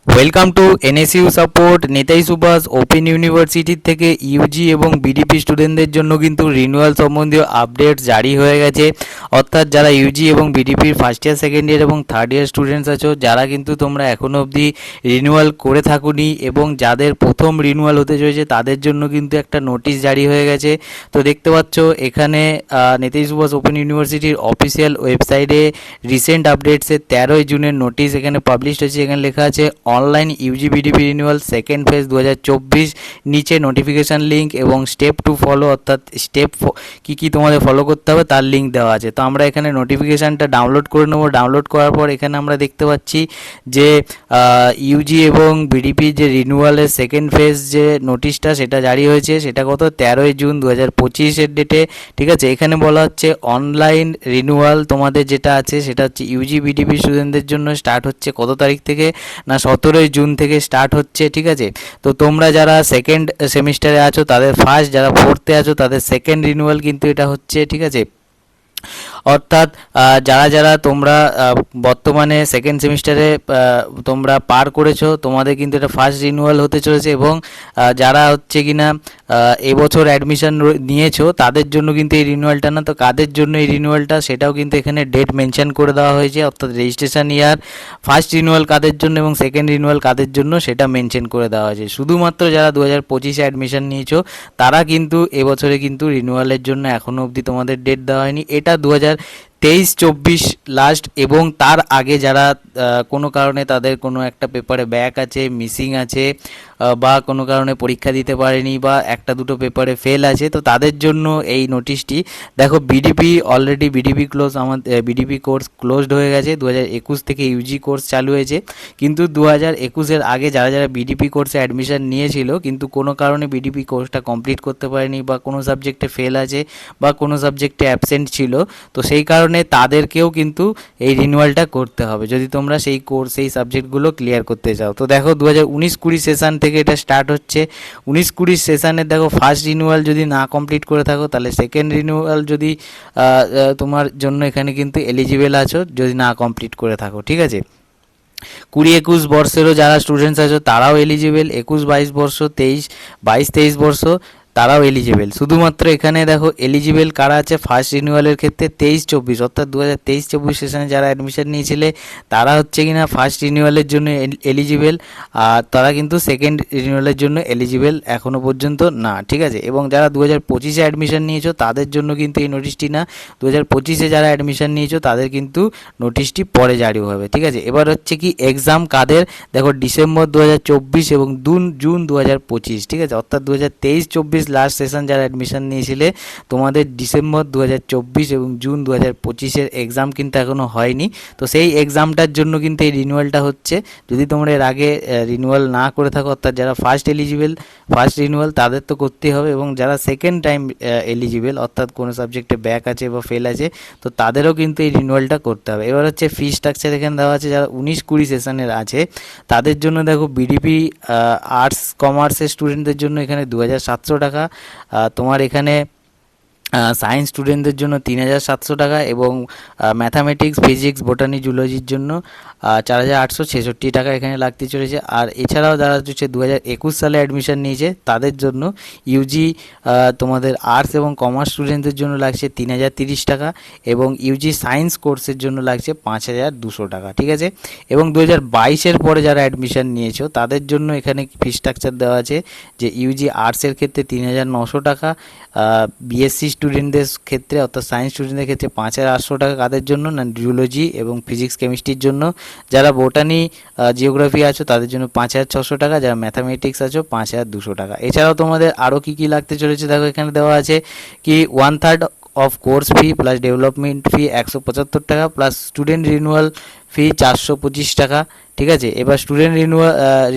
Welcome to NSU support Netaji Subhas open ইউনিভার্সিটির থেকে Yuji এবং বিডিপি স্টুডেন্টদের জন্য কিন্তু রিনিউয়াল সম্বন্ধীয় আপডেট জারি হয়ে গেছে। অর্থাৎ যারা ইউজি এবং বিডিপির ফার্স্ট ইয়ার সেকেন্ড ইয়ার এবং থার্ড ইয়ার স্টুডেন্টস আছো, যারা কিন্তু তোমরা এখনও অবধি রিনিউয়াল করে থাকুনি এবং যাদের প্রথম রিনিউয়াল হতে চলেছে তাদের জন্য কিন্তু একটা নোটিশ জারি হয়ে গেছে। তো দেখতে পাচ্ছ এখানে নেতাজি সুভাষ ওপেন ইউনিভার্সিটির অফিসিয়াল ওয়েবসাইটে রিসেন্ট আপডেটসের 13ই জুনের নোটিশ এখানে পাবলিশ হয়েছে। এখানে লেখা আছে online UG BDP renewal second phase 2024, নিচে নোটিফিকেশান লিঙ্ক এবং স্টেপ টু ফলো, অর্থাৎ স্টেপ কী তোমাদের ফলো করতে হবে তার লিঙ্ক দেওয়া আছে। তো আমরা এখানে নোটিফিকেশানটা ডাউনলোড করে নেবো। ডাউনলোড করার পর এখানে আমরা দেখতে পাচ্ছি যে ইউজি এবং বিডিপি যে রিনিউয়ালের সেকেন্ড ফেজ যে নোটিশটা সেটা জারি হয়েছে, সেটা কত 13ই জুন 2025-এর ডেটে। ঠিক আছে, এখানে বলা হচ্ছে অনলাইন রিনিউয়াল তোমাদের যেটা আছে সেটা হচ্ছে ইউজি বিডিপি স্টুডেন্টদের জন্য স্টার্ট হচ্ছে কত তারিখ থেকে, না 17ই জুন থেকে স্টার্ট হচ্ছে। ঠিক আছে, তো তোমরা যারা সেকেন্ড সেমিস্টারে আছো তাদের ফার্স্ট, যারা ফোর্থে আছো তাদের সেকেন্ড রিনিউয়াল কিন্তু এটা হচ্ছে। ঠিক আছে, অর্থাৎ যারা যারা তোমরা বর্তমানে সেকেন্ড সেমিস্টারে তোমরা পার করেছো তোমাদের কিন্তু এটা ফার্স্ট রিনিউয়াল হতে চলেছে। এবং যারা হচ্ছে কিনা এবছর অ্যাডমিশন নিয়েছো তাদের জন্য কিন্তু এই রিনিউয়ালটা না, তো কাদের জন্য এই রিনিউয়ালটা সেটাও কিন্তু এখানে ডেট মেনশন করে দেওয়া হয়েছে। অর্থাৎ রেজিস্ট্রেশন ইয়ার ফার্স্ট রিনিউয়াল কাদের জন্য এবং সেকেন্ড রিনিউয়াল কাদের জন্য সেটা মেনশন করে দেওয়া হয়েছে। শুধুমাত্র যারা 2025-এ অ্যাডমিশন নিয়েছো তারা কিন্তু এবছরে কিন্তু রিনিউয়ালের জন্য এখনও অবধি তোমাদের ডেট দেওয়া হয়নি। এটা 2023-24 লাস্ট, এবং তার আগে যারা কোনো কারণে তাদের কোনো একটা পেপারে ব্যাক আছে, মিসিং আছে, বা কোনো কারণে পরীক্ষা দিতে পারেনি, বা একটা দুটো পেপারে ফেল আছে, তো তাদের জন্য এই নোটিশটি। দেখো বিডিপি অলরেডি বিডিপি ক্লোজ, আমাদের বিডিপি কোর্স ক্লোজড হয়ে গেছে। 2021 থেকে ইউজি কোর্স চালু হয়েছে, কিন্তু 2021-এর আগে যারা যারা বিডিপি কোর্সে অ্যাডমিশন নিয়েছিল কিন্তু কোনো কারণে বিডিপি কোর্সটা কমপ্লিট করতে পারেনি, বা কোনো সাবজেক্টে ফেল আছে, বা কোনো সাবজেক্টে অ্যাবসেন্ট ছিল, তো সেই কারণে তাদেরকেও কিন্তু এই রিনিউয়ালটা করতে হবে যদি তোমরা সেই কোর্স সেই সাবজেক্টগুলো ক্লিয়ার করতে চাও। তো দেখো 2019-20 সেশন থেকে এটা স্টার্ট হচ্ছে। 19-20 সেশনের দেখো ফার্স্ট রিনিউয়াল যদি না কমপ্লিট করে থাকো তাহলে সেকেন্ড রিনিউয়াল যদি তোমার জন্য এখানে কিন্তু এলিজিবল আছো যদি না কমপ্লিট করে থাকো। ঠিক আছে, 20-21 বর্ষেরও যারা স্টুডেন্টস আছো তারাও এলিজিবল, 21-22 বর্ষ, 22-23 বর্ষ তারাও এলিজিবল। শুধুমাত্র এখানে দেখো এলিজিবল কারা আছে ফার্স্ট রিনিউয়ালের ক্ষেত্রে 23-24, অর্থাৎ 2023-24 সেশনে যারা অ্যাডমিশন নিয়েছিলে তারা হচ্ছে কিনা ফার্স্ট রিনিউয়ালের জন্য এলিজিবল, আর তারা কিন্তু সেকেন্ড রিনিউয়ালের জন্য এলিজিবল এখনও পর্যন্ত না। ঠিক আছে, এবং যারা 2025-এ অ্যাডমিশন নিয়েছো তাদের জন্য কিন্তু এই নোটিশটি না, 2025-এ যারা অ্যাডমিশন নিয়েছো তাদের কিন্তু নোটিশটি পরে জারি হবে। ঠিক আছে, এবার হচ্ছে কি এক্সাম কাদের, দেখো ডিসেম্বর 2024 এবং জুন 2025। ঠিক আছে, অর্থাৎ 2023-24 লাস্ট সেশন যারা অ্যাডমিশন নিয়েছিলে তোমাদের ডিসেম্বর 2024 এবং জুন 2025-এর এক্সাম কিন্তু এখনও হয়নি। তো সেই এক্সামটার জন্য কিন্তু এই রিনিউয়ালটা হচ্ছে। যদি তোমরা এর আগে রিনিউয়াল না করে থাকো, অর্থাৎ যারা ফার্স্ট রিনিউয়াল তাদের তো করতেই হবে, এবং যারা সেকেন্ড টাইম এলিজিবল অর্থাৎ কোনো সাবজেক্টে ব্যাক আছে বা ফেল আছে তো তাদেরও কিন্তু এই রিনিউয়ালটা করতে হবে। এবার হচ্ছে ফি স্ট্রাকচার এখানে দেওয়া আছে। যারা 19-20 সেশনের আছে তাদের জন্য দেখো বিডিপি আর্টস কমার্সের স্টুডেন্টদের জন্য এখানে 2700 টাকা, তোমার এখানে সায়েন্স স্টুডেন্টদের জন্য 3700 টাকা, এবং ম্যাথামেটিক্স ফিজিক্স বোটানি জুলজির জন্য 4866 টাকা এখানে লাগতে চলেছে। আর এছাড়াও যারা হচ্ছে 2021 সালে অ্যাডমিশন নিয়েছে তাদের জন্য ইউজি তোমাদের আর্টস এবং কমার্স স্টুডেন্টদের জন্য লাগছে 3030 টাকা, এবং ইউজি সায়েন্স কোর্সের জন্য লাগছে 5200 টাকা। ঠিক আছে, এবং 2022-এর পরে যারা অ্যাডমিশন নিয়েছো তাদের জন্য এখানে ফি স্ট্রাকচার দেওয়া আছে যে ইউজি আর্টসের ক্ষেত্রে 3900 টাকা, বিএসসি স্টুডেন্টদের ক্ষেত্রে অর্থাৎ সায়েন্স স্টুডেন্টদের ক্ষেত্রে 5800 টাকা, কাদের জন্য না জুলজি এবং ফিজিক্স কেমিস্ট্রির জন্য। যারা বোটানি জিওগ্রাফি আছো তাদের জন্য 5600 টাকা, যারা ম্যাথামেটিক্স আছো 5200 টাকা। এছাড়াও তোমাদের আরও কী কী লাগতে চলেছে দেখো এখানে দেওয়া আছে কি 1/3 of course fee plus development fee 175 টাকা, প্লাস স্টুডেন্ট রিনিউয়াল ফি 425 টাকা। ঠিক আছে, এবার স্টুডেন্ট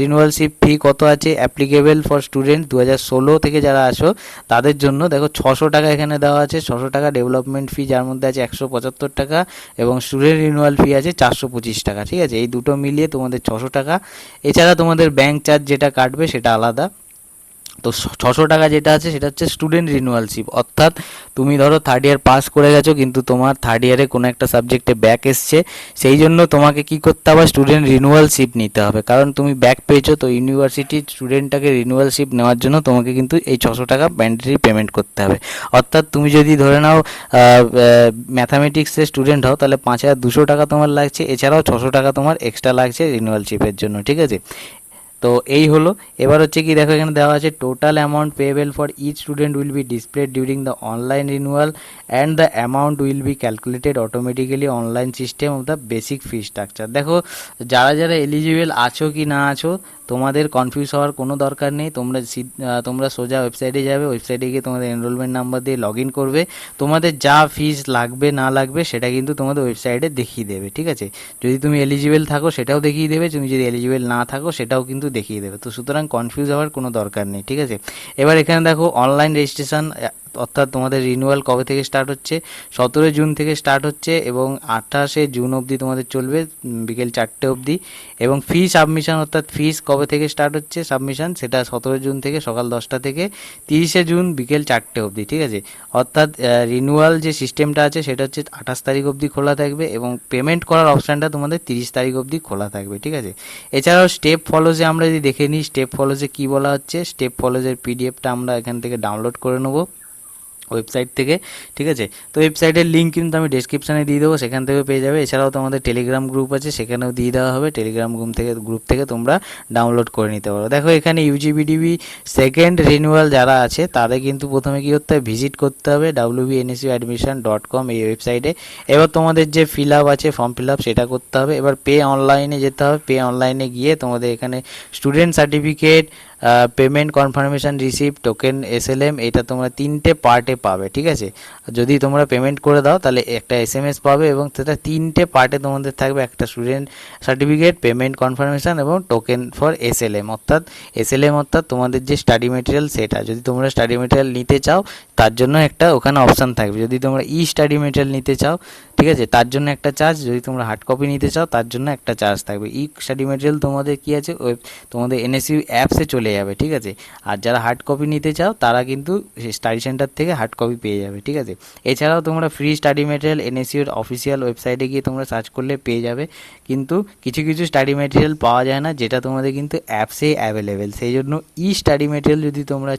রিনিউয়ালশিপ ফি কত আছে অ্যাপ্লিকেবল ফর স্টুডেন্ট 2016 থেকে যারা আসো তাদের জন্য দেখো 600 টাকা এখানে দেওয়া আছে। 600 টাকা ডেভেলপমেন্ট ফি যার মধ্যে আছে 175 টাকা, এবং স্টুডেন্ট রিনিউয়াল ফি আছে 425 টাকা। ঠিক আছে, এই দুটো মিলিয়ে তোমাদের 600 টাকা। এছাড়া তোমাদের ব্যাঙ্ক চার্জ যেটা কাটবে সেটা আলাদা। তো 600 টাকা যেটা আছে সেটা হচ্ছে স্টুডেন্ট রিনুয়ালশিপ, অর্থাৎ তুমি ধরো থার্ড ইয়ার পাস করে গেছো কিন্তু তোমার থার্ড ইয়ারে কোনো একটা সাবজেক্টে ব্যাক এসছে, সেই জন্য তোমাকে কি করতে হবে, স্টুডেন্ট রিনুয়ালশিপ নিতে হবে, কারণ তুমি ব্যাক পেয়েছো। তো ইউনিভার্সিটি স্টুডেন্টটাকে রিনুয়ালশিপ নেওয়ার জন্য তোমাকে কিন্তু এই 600 টাকা ম্যান্ডেটরি পেমেন্ট করতে হবে। অর্থাৎ তুমি যদি ধরে নাও ম্যাথামেটিক্সের স্টুডেন্ট হও, তাহলে 5200 টাকা তোমার লাগছে, এছাড়াও 600 টাকা তোমার এক্সট্রা লাগছে রিনুয়ালশিপের জন্য, ঠিক আছে। তো এই হলো। এবার হচ্ছে কি দেখো, এখানে দেওয়া আছে total amount payable for each student will be displayed during the online renewal and the amount will be calculated automatically online system of the basic fee structure. দেখো, যারা যারা এলিজিবল আছো কি না আছো, তোমাদের কনফিউজ হওয়ার কোনো দরকার নেই। তোমরা সোজা ওয়েবসাইটে যাবে, ওয়েবসাইটে গিয়ে তোমাদের এনরোলমেন্ট নাম্বার দিয়ে লগ ইন করবে। তোমাদের যা ফিস লাগবে না লাগবে সেটা কিন্তু তোমাদের ওয়েবসাইটে দেখিয়ে দেবে, ঠিক আছে। যদি তুমি এলিজিবল থাকো সেটাও দেখিয়ে দেবে, তুমি যদি এলিজিবল না থাকো সেটাও কিন্তু দেখিয়ে দেবে। তো সুতরাং কনফিউজ হওয়ার কোনো দরকার নেই, ঠিক আছে। এবার এখানে দেখো অনলাইন রেজিস্ট্রেশন, অর্থাৎ তোমাদের রিনিউয়াল কবে থেকে স্টার্ট হচ্ছে, 17 জুন থেকে স্টার্ট হচ্ছে এবং 28 জুন অবধি তোমাদের চলবে, বিকেল 4টে অবধি। এবং ফি সাবমিশন, অর্থাৎ ফিস কবে থেকে স্টার্ট হচ্ছে সাবমিশন, সেটা 17 জুন থেকে সকাল 10টা থেকে 30 জুন বিকেল 4টে অবধি, ঠিক আছে। অর্থাৎ রিনিউয়াল যে সিস্টেমটা আছে সেটা হচ্ছে 28 তারিখ অবধি খোলা থাকবে এবং পেমেন্ট করার অপশানটা তোমাদের 30 তারিখ অবধি খোলা থাকবে, ঠিক আছে। এছাড়াও স্টেপ ফলোজে আমরা যদি দেখে নিই, স্টেপ ফলোজে কী বলা হচ্ছে, স্টেপ ফলোজের পিডিএফটা আমরা এখান থেকে ডাউনলোড করে নেবো ওয়েবসাইট থেকে, ঠিক আছে। তো ওয়েবসাইটের লিঙ্ক কিন্তু আমি ডেসক্রিপশানে দিয়ে দেবো, সেখান থেকে পেয়ে যাবে। এছাড়াও তো আমাদের টেলিগ্রাম গ্রুপ আছে, সেখানেও দিয়ে দেওয়া হবে, টেলিগ্রাম গ্রুপ থেকে তোমরা ডাউনলোড করে নিতে পারো। দেখো এখানে ইউজিবিডিবি সেকেন্ড রিনিউয়াল যারা আছে তাদের কিন্তু প্রথমে কী করতে হবে, ভিজিট করতে হবে wbnsuadmission.com এই ওয়েবসাইটে। এবার তোমাদের যে ফিল আপ আছে, ফর্ম ফিল আপ সেটা করতে হবে। এবার পে অনলাইনে যেতে হবে, পে অনলাইনে গিয়ে তোমাদের এখানে student certificate, payment confirmation receipt, token SLM, এটা তোমরা 3টে পার্টে পাবে, ঠিক আছে। যদি তোমরা পেমেন্ট করে দাও তাহলে একটা এসএমএস পাবে এবং সেটা 3টে পার্টে তোমাদের থাকবে, একটা স্টুডেন্ট সার্টিফিকেট, পেমেন্ট কনফার্মেশন এবং টোকেন ফর এসএলএম। অর্থাৎ তোমাদের যে স্টাডি মেটেরিয়াল সেটা, যদি তোমরা স্টাডি মেটেরিয়াল নিতে চাও তার জন্য একটা ওখানে অপশান থাকবে। যদি তোমরা স্টাডি মেটেরিয়াল নিতে চাও, ঠিক আছে, তার জন্য একটা চার্জ। যদি তোমরা হার্ড কপি নিতে চাও তার জন্য একটা চার্জ থাকবে। স্টাডি মেটেরিয়াল তোমাদের কী আছে, তোমাদের এনএসইউ অ্যাপসে চলে যাবে, ঠিক আছে। আর যারা হার্ড কপি নিতে চাও তারা কিন্তু স্টাডি সেন্টার থেকে হার্ড কপি পেয়ে যাবে, ঠিক আছে। এছাড়াও তোমরা ফ্রি স্টাডি মেটেরিয়াল এনএসইউর অফিসিয়াল ওয়েবসাইটে গিয়ে তোমরা সার্চ করলে পেয়ে যাবে, কিন্তু কিছু কিছু স্টাডি মেটেরিয়াল পাওয়া যায় না যেটা তোমাদের কিন্তু অ্যাপসেই অ্যাভেলেবেল। সেই জন্য স্টাডি মেটেরিয়াল যদি তোমরা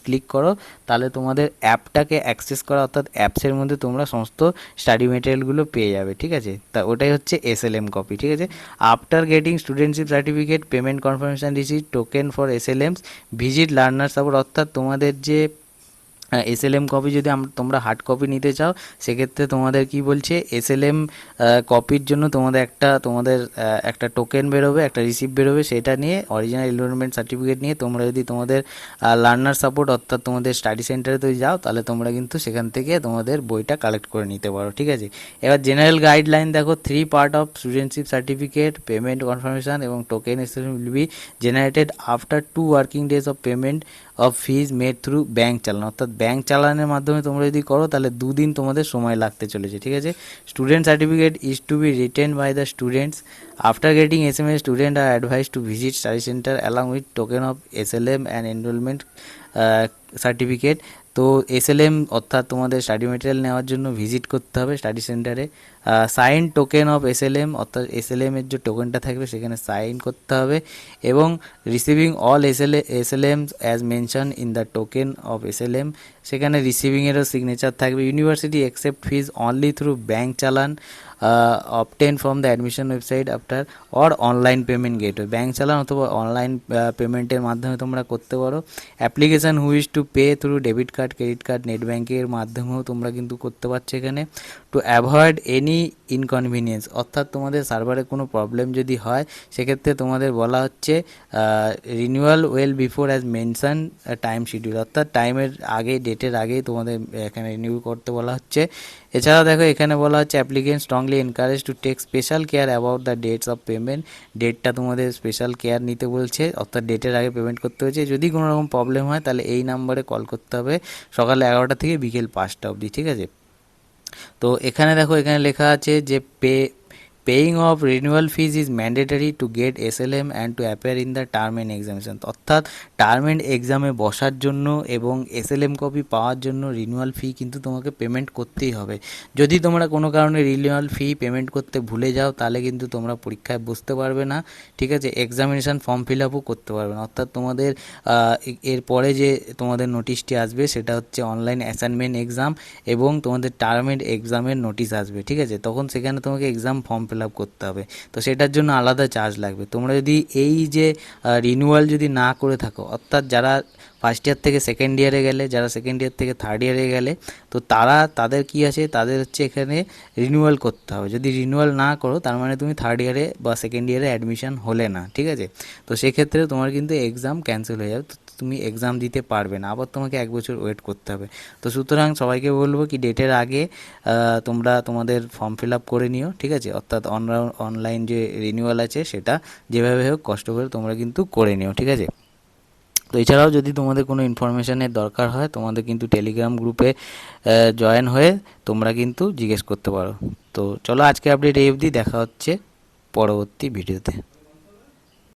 ক্লিক করো তাহলে তোমাদের অ্যাপটাকে অ্যাক্সেস করা, অর্থাৎ অ্যাপসের মধ্যে তোমরা সমস্ত স্টাডি মেটেরিয়ালগুলো পেয়ে যাবে, ঠিক আছে। তা ওটাই হচ্ছে এসএলএম কপি, ঠিক আছে। After getting studentship certificate, payment confirmation receipt, token for SLMs, visit learner support, অর্থাৎ তোমাদের যে এসএলএম কপি যদি তোমরা হার্ড কপি নিতে চাও সেক্ষেত্রে তোমাদের কি বলছে, এসএলএম কপির জন্য তোমাদের একটা টোকেন বেরোবে, একটা রিসিপ্ট বেরোবে, সেটা নিয়ে অরিজিনাল এনরোলমেন্ট সার্টিফিকেট নিয়ে তোমরা যদি তোমাদের লার্নার সাপোর্ট অর্থাৎ তোমাদের স্টাডি সেন্টারে যদি যাও তাহলে তোমরা কিন্তু সেখান থেকে তোমাদের বইটা কালেক্ট করে নিতে পারো, ঠিক আছে। এবার জেনারেল গাইডলাইন দেখো, 3 part of studentship certificate, payment confirmation এবং token SLM will be generated after 2 working days of payment of fees made through bank challan. অর্থাৎ ব্যাঙ্ক চালানের মাধ্যমে তোমরা যদি করো তাহলে 2 দিন তোমাদের সময় লাগতে চলেছে, ঠিক আছে। Student certificate is to be written by the students after getting SMS. Student are advise to visit study centre along with token of SLM and enrolment certificate. তো এসএলএম অর্থাৎ তোমাদের স্টাডি মেটেরিয়াল নেওয়ার জন্য ভিজিট করতে হবে study সেন্টারে। Sign token of SLM, অর্থাৎ এসএলএমের যে টোকেনটা থাকবে সেখানে সাইন করতে হবে এবং receiving all SLM as mention in the token of SLM, সেখানে রিসিভিংয়েরও সিগনেচার থাকবে। University accept fees only through bank challan obtain from the admission website after or online payment gateway. Bank challan অথবা অনলাইন পেমেন্টের মাধ্যমে তোমরা করতে পারো। Application whose to pay through debit card, credit card, net ব্যাঙ্কের মাধ্যমেও তোমরা কিন্তু করতে পারছো এখানে। টু অ্যাভয়েড এনি ইনকনভিনিয়েন্স, অর্থাৎ তোমাদের সার্ভারে কোনো প্রবলেম যদি হয় সেক্ষেত্রে তোমাদের বলা হচ্ছে renewal well before as mention time schedule, অর্থাৎ টাইমের আগে, ডেটের আগেই তোমাদের এখানে রিনিউ করতে বলা হচ্ছে। এছাড়াও দেখো এখানে বলা হচ্ছে applicant strongly encourage to take special care about the dates of payment. ডেটটা তোমাদের স্পেশাল কেয়ার নিতে বলছে, অর্থাৎ ডেটের আগে পেমেন্ট করতে হচ্ছে। যদি কোনো রকম প্রবলেম হয় তাহলে এই নাম্বারে কল করতে হবে সকাল 11টা থেকে বিকেল 5টা অবধি, ঠিক আছে। তো এখানে দেখো, এখানে লেখা আছে যে paying of renewal fees is mandatory to get SLM and to appear in the term and examination. অর্থাৎ টার্ম অ্যান্ড এক্সামে বসার জন্য এবং এসএলএম কপি পাওয়ার জন্য রিনিউয়াল ফি কিন্তু তোমাকে পেমেন্ট করতেই হবে। যদি তোমরা কোনো কারণে রিনিউয়াল ফি পেমেন্ট করতে ভুলে যাও তাহলে কিন্তু তোমরা পরীক্ষায় বসতে পারবে না, ঠিক আছে, এক্সামিনেশান ফর্ম ফিল আপও করতে পারবে না। অর্থাৎ তোমাদের এরপরে যে তোমাদের নোটিশটি আসবে সেটা হচ্ছে অনলাইন অ্যাসাইনমেন্ট এক্সাম এবং তোমাদের টার্ম অ্যান্ড এক্সামের নোটিশ আসবে, ঠিক আছে। তখন সেখানে তোমাকে এক্সাম ফর্ম ফিল আপ করতে হবে, তো সেটার জন্য আলাদা চার্জ লাগবে। তোমরা যদি এই যে রিনিউয়াল যদি না করে থাকো, অর্থাৎ যারা ফার্স্ট ইয়ার থেকে সেকেন্ড ইয়ারে গেলে, যারা সেকেন্ড ইয়ার থেকে থার্ড ইয়ারে গেলে, তো তাদের কি আছে, তাদের হচ্ছে এখানে রিনিউয়াল করতে হবে। যদি রিনিউয়াল না করো তার মানে তুমি থার্ড ইয়ারে বা সেকেন্ড ইয়ারে অ্যাডমিশন হলে না, ঠিক আছে। তো সেক্ষেত্রে তোমার কিন্তু এক্সাম ক্যান্সেল হয়ে যাবে, তুমি এক্সাম দিতে পারবে না, আবার তোমাকে 1 বছর ওয়েট করতে হবে। তো সুতরাং সবাইকে বলবো কি ডেটের আগে তোমরা তোমাদের ফর্ম ফিল আপ করে নিও, ঠিক আছে। অর্থাৎ অনলাইন যে রিনিউয়াল আছে সেটা যেভাবে হোক কষ্ট করে তোমরা কিন্তু করে নিও, ঠিক আছে। তো এছাড়াও যদি তোমাদের কোনো ইনফরমেশানের দরকার হয় তোমাদের কিন্তু টেলিগ্রাম গ্রুপে জয়েন হয়ে তোমরা কিন্তু জিজ্ঞেস করতে পারো। তো চলো আজকে আপডেট এই অবধি, দেখা হচ্ছে পরবর্তী ভিডিওতে।